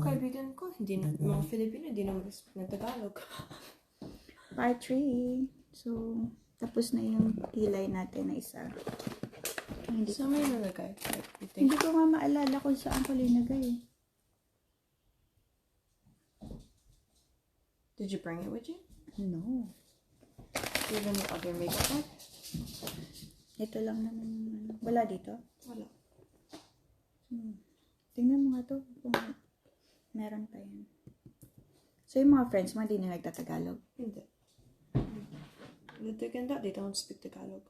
mga kaibigan ko, mga Filipino, hindi naman respect ng Tagalog. Part 3. So, tapos na yung kilay natin na isa. Hindi Saan may nalagay? Hindi ko nga maalala kung saan ko linagay. Did you bring it with you? No. Do you have any other makeup bag? Ito lang naman. Wala dito? Wala. Tingnan mo nga to kung meron pa yan. So, yung mga friends mo, hindi na nagtatagalog? Hindi. They don't speak Tagalog.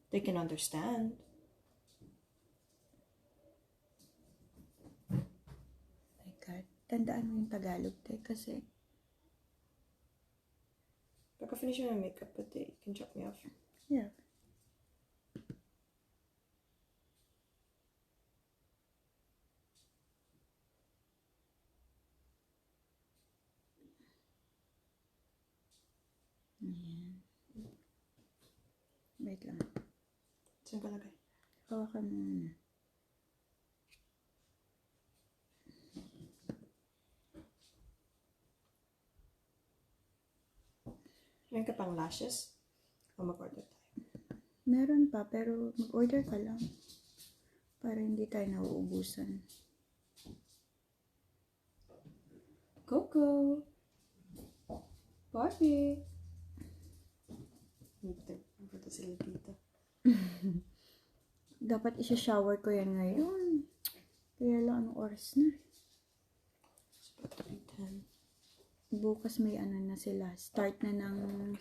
They can understand. My God. Tandaan mo yung Tagalog, te. Kasi, Pagka-finish mo yung makeup, but they can drop me off. yeah. Ayan. Wait lang. Saan ka lagay? Hawakan mo muna. Meron ka pang lashes? O mag-order tayo? Meron pa, pero mag-order ka lang. Para hindi tayo nauubusan. Coco! Barbie! Punta sila dito. Dapat isa-shower ko yan ngayon. Kaya lang, anong oras na? It's about to be 10. Bukas may ano na sila. Start na ng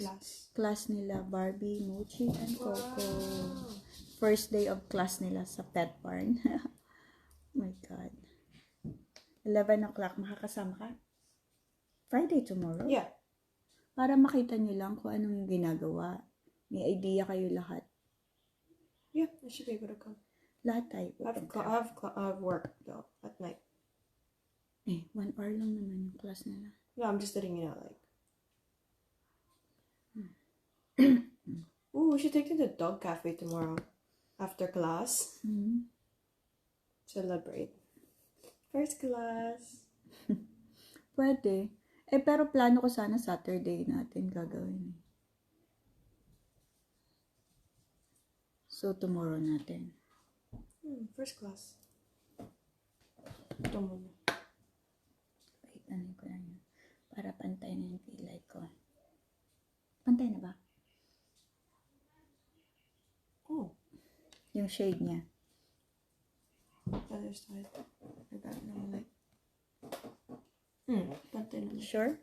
class nila. Barbie, Mochi, and Coco. Wow. First day of class nila sa pet barn. My God. 11 o'clock, makakasama ka? Friday tomorrow? Yeah. Para makita nyo lang kung anong ginagawa. May idea kayo lahat. Yeah, I should be able to come. Lahat tayo I pupunta. have work, though, at night. 1 hour lang naman yung class nila. No, I'm just letting you know, like. Ooh, we should take to the dog cafe tomorrow. After class. Celebrate. First class. Pwede. Pero plano ko sana Saturday natin gagawin. So, tomorrow natin. First class. Ito muna. Wait, ano ko lang yun. Para pantay na yung kilay ko. Pantay na ba? Oh. Yung shade niya. Other side. I got it naman like. Pantay naman. Sure?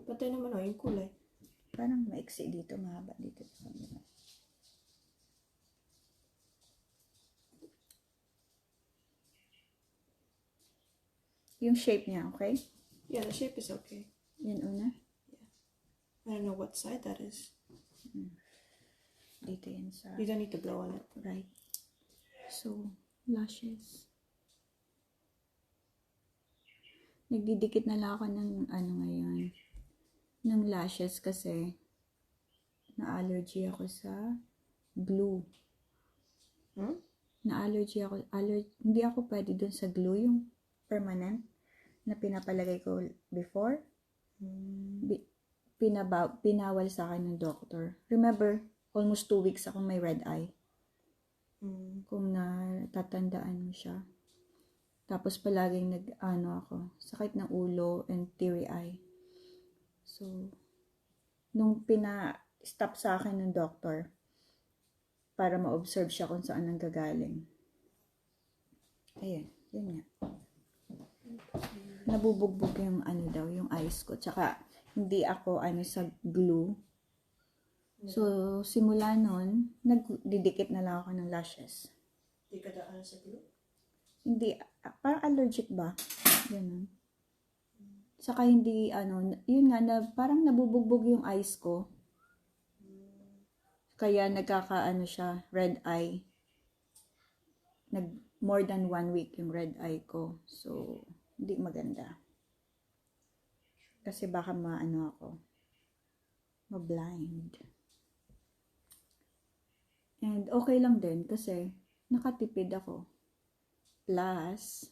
Pantay naman yung kulay. Parang maiksi dito, mahaba dito. Yung shape niya, okay? Yeah, the shape is okay. Yan una. I don't know what side that is. Dito yan sa You don't need to blow on it. right. So, lashes. Nagdidikit na lang ako ng ano ngayon. Ng lashes kasi na-allergy ako sa glue. Na-allergy ako. Hindi ako pwede dun sa glue, yung permanent na pinapalagay ko before. Pinawal sa akin ng doctor. Remember, almost 2 weeks akong may red eye. Kung natatandaan mo siya. Tapos palaging ako, sakit ng ulo and teary eye. So, nung stop sa akin ng doctor, para ma-observe siya kung saan nanggagaling. Ayan, yun nga. Nabubugbog yung yung eyes ko. Tsaka, hindi ako sa glue. So, simula nun, nagdidikit na lang ako ng lashes. Hindi ka daan sa glue? Hindi, parang allergic ba? Ganun. Saka hindi, yun nga, parang nabubugbog yung eyes ko. Kaya siya, red eye. More than 1 week yung red eye ko. So, hindi maganda. Kasi baka ako, ma-blind. And okay lang din kasi nakatipid ako. Plus,